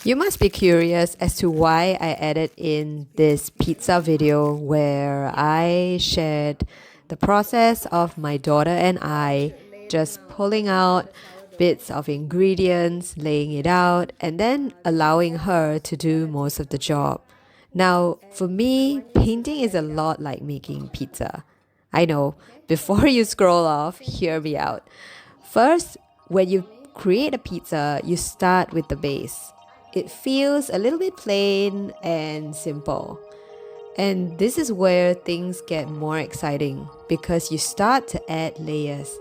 You must be curious as to why I added in this pizza video where I shared the process of my daughter and I just pulling out bits of ingredients, laying it out, and then allowing her to do most of the job. Now, for me, painting is a lot like making pizza. I know, before you scroll off, hear me out. First, when you create a pizza, you start with the base. It feels a little bit plain and simple. And this is where things get more exciting because you start to add layers.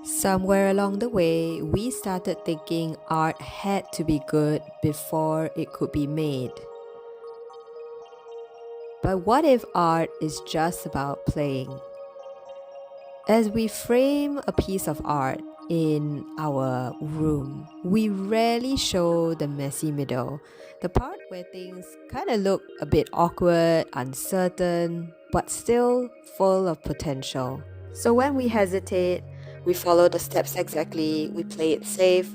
Somewhere along the way, we started thinking art had to be good before it could be made. But what if art is just about playing? As we frame a piece of art in our room, we rarely show the messy middle, the part where things kind of look a bit awkward, uncertain, but still full of potential. So when we hesitate, we follow the steps exactly, we play it safe,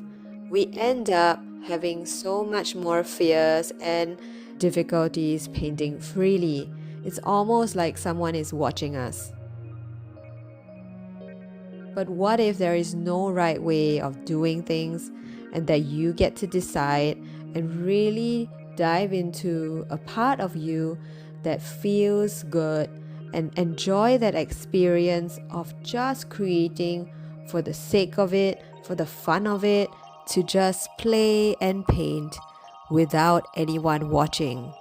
we end up having so much more fears and difficulties painting freely. It's almost like someone is watching us. But what if there is no right way of doing things and that you get to decide and really dive into a part of you that feels good and enjoy that experience of just creating for the sake of it, for the fun of it, to just play and paint without anyone watching?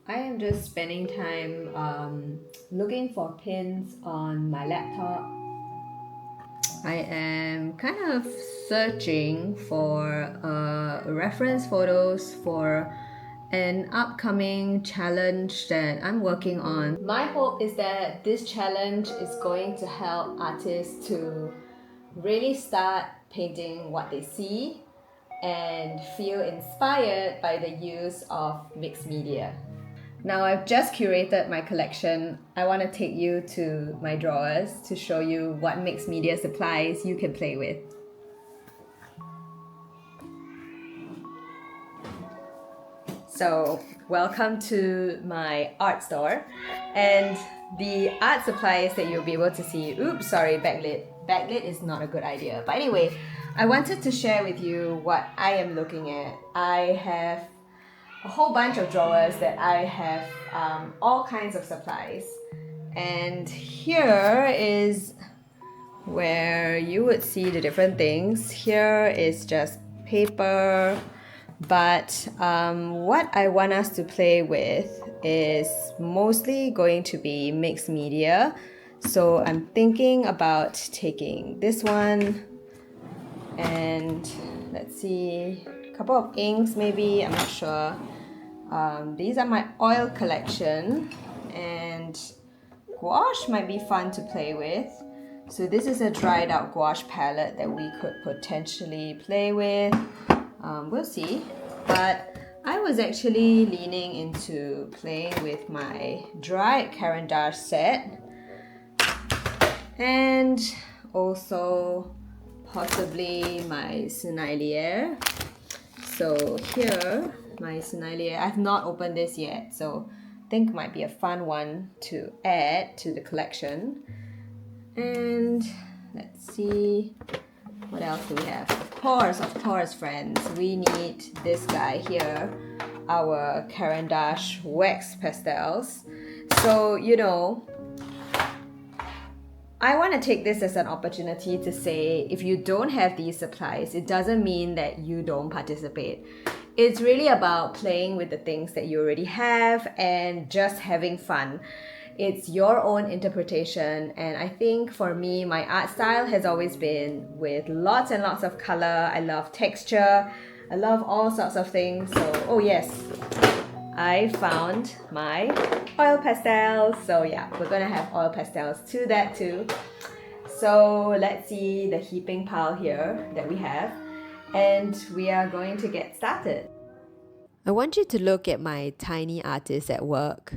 I am just spending time looking for pins on my laptop. I am kind of searching for reference photos for an upcoming challenge that I'm working on. My hope is that this challenge is going to help artists to really start painting what they see and feel inspired by the use of mixed media. Now I've just curated my collection. I want to take you to my drawers to show you what mixed media supplies you can play with. So, welcome to my art store. And the art supplies that you'll be able to see, oops, sorry, backlit. Backlit is not a good idea. But anyway, I wanted to share with you what I am looking at. I have a whole bunch of drawers that I have all kinds of supplies. And here is where you would see the different things. Here is just paper, but what I want us to play with is mostly going to be mixed media. So I'm thinking about taking this one and let's see, a couple of inks maybe, I'm not sure. These are my oil collection, and gouache might be fun to play with. So this is a dried out gouache palette that we could potentially play with. We'll see. But I was actually leaning into playing with my dried Caran d'Ache set and also possibly my Sennelier. So here, my Sennelier, I've not opened this yet, so I think might be a fun one to add to the collection. And let's see, what else do we have? Of course, friends, we need this guy here, our Caran d'Ache wax pastels. So, you know, I want to take this as an opportunity to say if you don't have these supplies, it doesn't mean that you don't participate. It's really about playing with the things that you already have and just having fun. It's your own interpretation, and I think for me, my art style has always been with lots and lots of color. I love texture. I love all sorts of things. So, oh yes, I found my oil pastels. So yeah, we're gonna have oil pastels to that too. So let's see the heaping pile here that we have. and we are going to get started. I want you to look at my tiny artist at work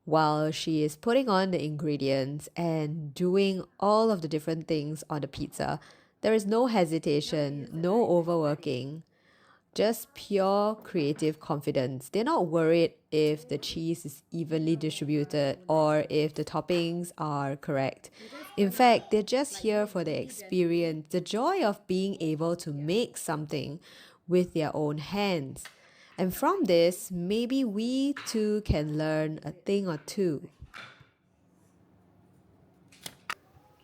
while she is putting on the ingredients and doing all of the different things on the pizza. There is no hesitation, no overworking, just pure creative confidence. They're not worried if the cheese is evenly distributed or if the toppings are correct. In fact, they're just here for the experience, the joy of being able to make something with their own hands. And from this, maybe we too can learn a thing or two.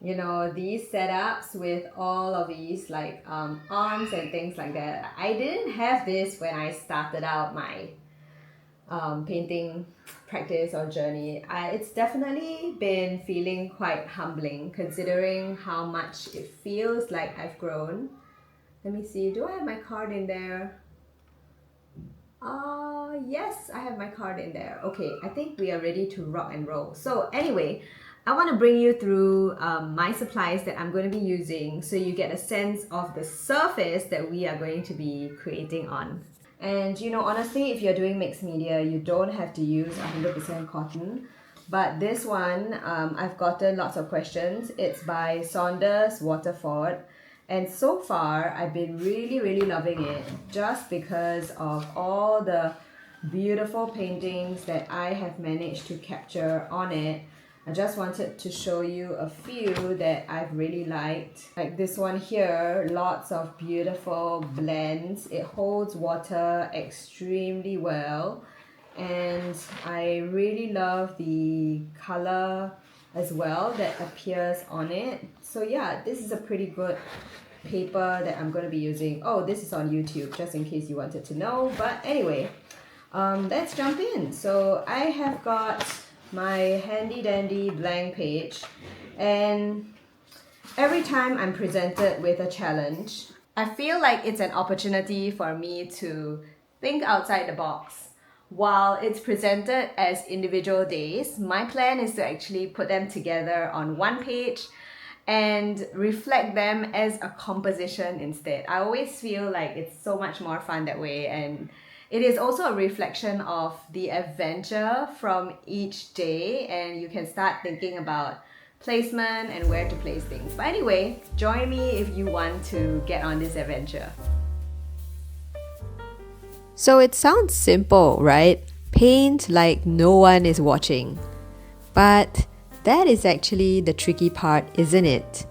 You know, these setups with all of these like arms and things like that. I didn't have this when I started out my painting practice or journey. It's definitely been feeling quite humbling considering how much it feels like I've grown. Let me see, do I have my card in there? Yes, I have my card in there. Okay, I think we are ready to rock and roll. So anyway, I want to bring you through my supplies that I'm going to be using so you get a sense of the surface that we are going to be creating on. And you know, honestly, if you're doing mixed media, you don't have to use 100% cotton. But this one, I've gotten lots of questions. It's by Saunders Waterford. And so far, I've been really loving it just because of all the beautiful paintings that I have managed to capture on it. I just wanted to show you a few that I've really liked. Like this one here, lots of beautiful blends. It holds water extremely well. And I really love the color as well that appears on it. So yeah, this is a pretty good paper that I'm going to be using. Oh, this is on YouTube just in case you wanted to know. But anyway, let's jump in. So I have got my handy dandy blank page, and every time I'm presented with a challenge, I feel like it's an opportunity for me to think outside the box. While it's presented as individual days, my plan is to actually put them together on one page and reflect them as a composition instead. I always feel like it's so much more fun that way, and it is also a reflection of the adventure from each day, and you can start thinking about placement and where to place things. But anyway, join me if you want to get on this adventure. So it sounds simple, right? Paint like no one is watching. But that is actually the tricky part, isn't it?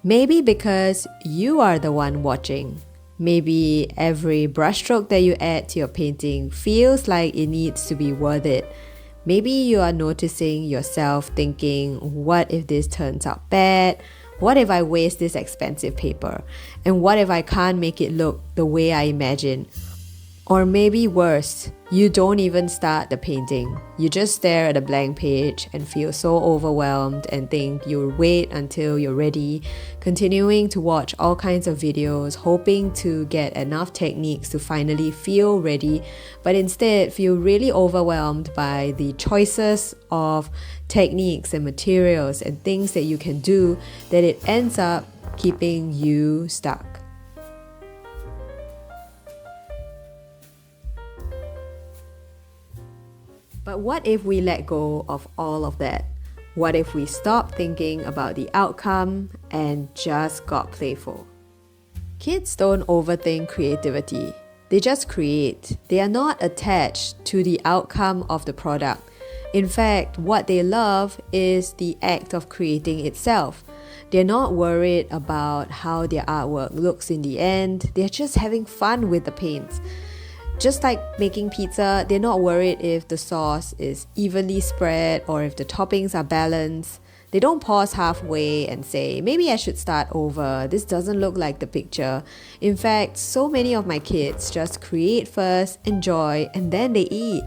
Maybe because you are the one watching. Maybe every brushstroke that you add to your painting feels like it needs to be worth it. Maybe you are noticing yourself thinking, what if this turns out bad? What if I waste this expensive paper? And what if I can't make it look the way I imagine? Or maybe worse, you don't even start the painting. You just stare at a blank page and feel so overwhelmed and think you'll wait until you're ready, continuing to watch all kinds of videos, hoping to get enough techniques to finally feel ready, but instead feel really overwhelmed by the choices of techniques and materials and things that you can do that it ends up keeping you stuck. But what if we let go of all of that? What if we stopped thinking about the outcome and just got playful? Kids don't overthink creativity. They just create. They are not attached to the outcome of the product. In fact, what they love is the act of creating itself. They're not worried about how their artwork looks in the end. They're just having fun with the paints. Just like making pizza, they're not worried if the sauce is evenly spread or if the toppings are balanced. They don't pause halfway and say, maybe I should start over, this doesn't look like the picture. In fact, so many of my kids just create first, enjoy, and then they eat.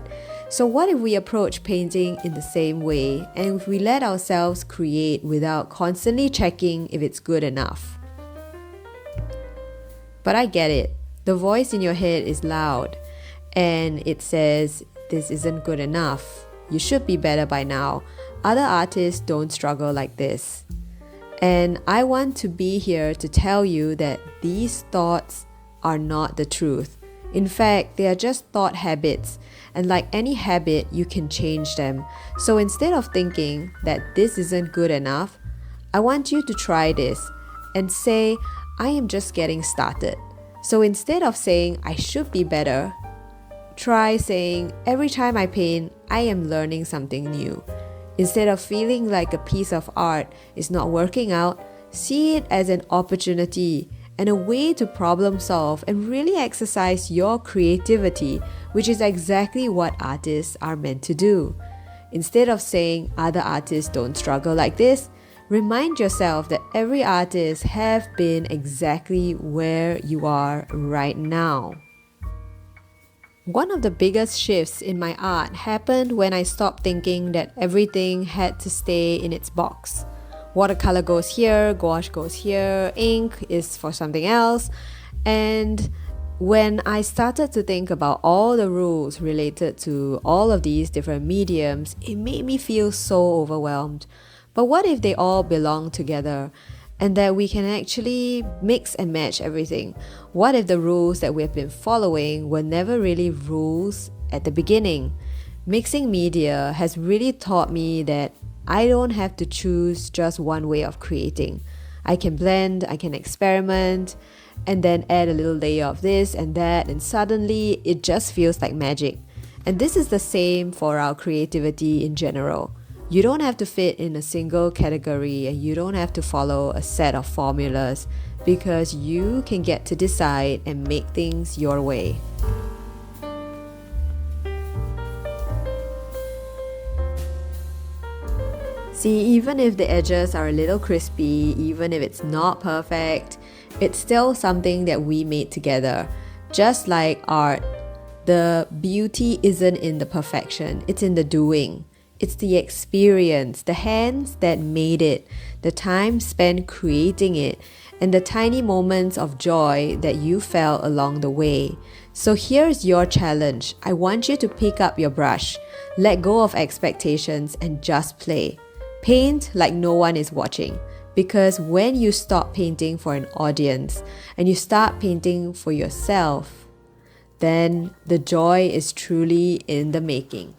So what if we approach painting in the same way, and if we let ourselves create without constantly checking if it's good enough? But I get it. The voice in your head is loud and it says, this isn't good enough. You should be better by now. Other artists don't struggle like this. And I want to be here to tell you that these thoughts are not the truth. In fact, they are just thought habits, and like any habit, you can change them. So instead of thinking that this isn't good enough, I want you to try this and say, I am just getting started. So instead of saying, I should be better, try saying, every time I paint, I am learning something new. Instead of feeling like a piece of art is not working out, see it as an opportunity and a way to problem solve and really exercise your creativity, which is exactly what artists are meant to do. Instead of saying other artists don't struggle like this, remind yourself that every artist have been exactly where you are right now. One of the biggest shifts in my art happened when I stopped thinking that everything had to stay in its box. Watercolor goes here, gouache goes here, ink is for something else. And when I started to think about all the rules related to all of these different mediums, it made me feel so overwhelmed. But what if they all belong together and that we can actually mix and match everything? What if the rules that we've been following were never really rules at the beginning? Mixing media has really taught me that I don't have to choose just one way of creating. I can blend, I can experiment, and then add a little layer of this and that, and suddenly it just feels like magic. And this is the same for our creativity in general. You don't have to fit in a single category and you don't have to follow a set of formulas because you can get to decide and make things your way. See, even if the edges are a little crispy, even if it's not perfect, it's still something that we made together. Just like art, the beauty isn't in the perfection, it's in the doing. It's the experience, the hands that made it, the time spent creating it, and the tiny moments of joy that you felt along the way. So here's your challenge. I want you to pick up your brush, let go of expectations, and just play. Paint like no one is watching. Because when you stop painting for an audience and you start painting for yourself, then the joy is truly in the making.